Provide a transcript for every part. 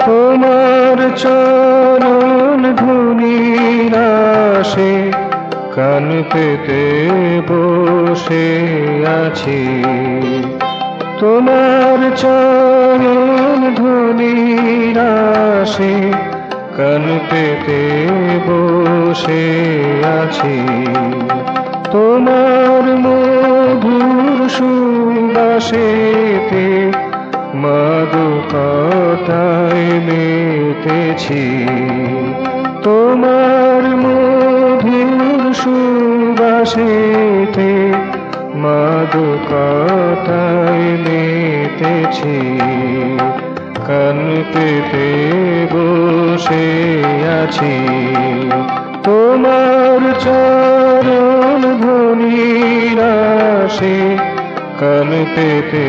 তোমার চরণ ধুনির আশে কান পেতে বসে আছি। তোমার চরণ ধুনির আশে কান পেতে বসে আছি। তোমার মধুর সুবাসেতে মাগো কথায় মেতেছি। তোমার মধুর সুবাসেতে মাগো কথায় মেতেছি। কান পেতে বসে আছি। তোমার চরণ ধ্বনির আশে কান পেতে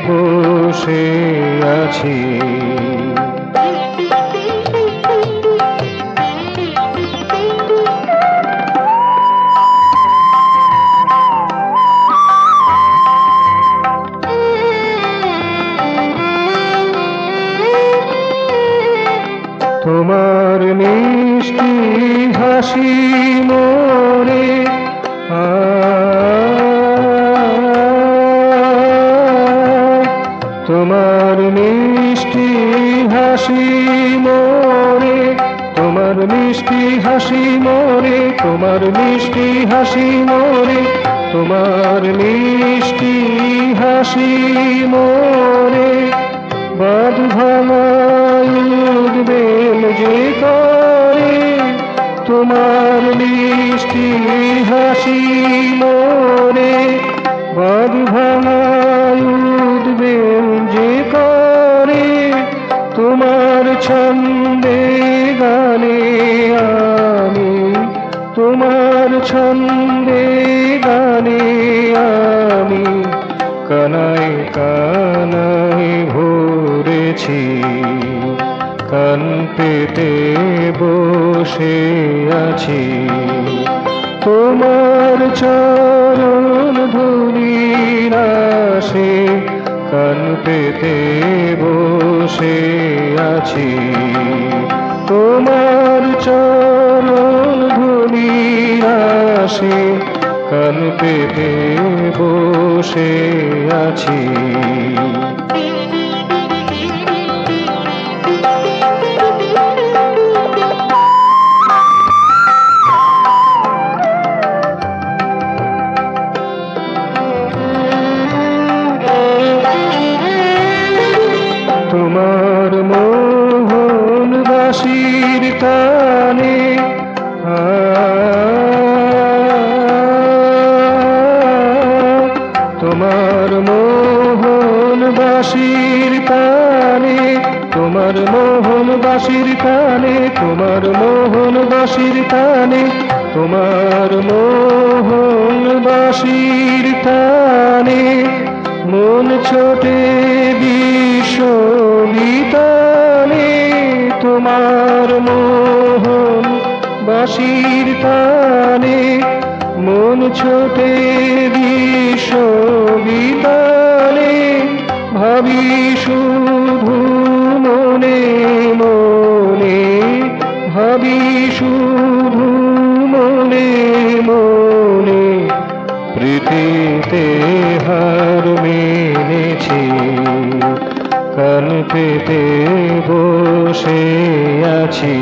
বসে আছি। তোমার মিষ্টি হাসি মোরে তোমার মিষ্টি হাসি মোরে, তোমার মিষ্টি হাসি মোরে, তোমার মিষ্টি হাসি মোরে, তোমার মিষ্টি হাসি মোরে বাদ ভাঙায় উদ্বেল যে করে। তোমার মিষ্টি হাসি মোরে বাদ ভাঙায় উদ্বেল যে করে। তোমার ছন্দে গানে আমি, তোমার ছন্দে গানে আমি কানায় কানায় ভরেছি। কান পেতে বসে আছি। তোমার চরণ ধুনির আশে কান পেতে বসে আছি। তোমার চরণ ধুনির আশে কান পেতে বসে আছি। তোমার মোহন বাঁশির কানে তোমার মোহন বাঁশির কানে, তোমার মোহন বাঁশির কানে, তোমার মোহন বাঁশির কানে, তোমার মোহন বাঁশির কানে মন ছোটে বিশ্ববিতানে। তোমার মোহন বাঁশির কানে মন ছোটে বিশ্ববিতানে। ভাবি শুধু মনে মনে, ভাবি শুধু মনে মনে প্রীতিতে হার মেনেছি। কান পেতে বসে আছি।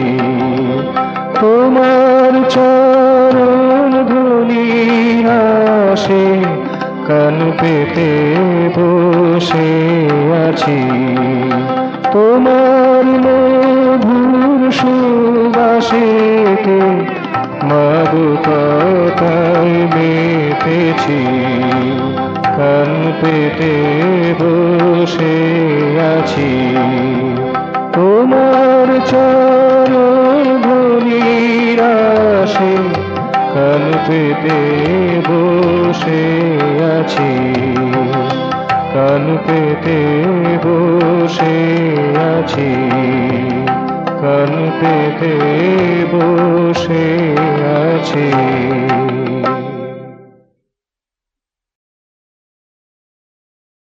তোমার চরণ ধুনির আশে কান পেতে বসে আছি। তোমার মধুর সুবাসেতে মাগো কথায় মেতেছি। কান পেতে বসে আছি। তোমার চরণ ধ্বনির আশে কান পেতে বসে আছি। কান পেতে বসে আছি, কান পেতে বসে আছি।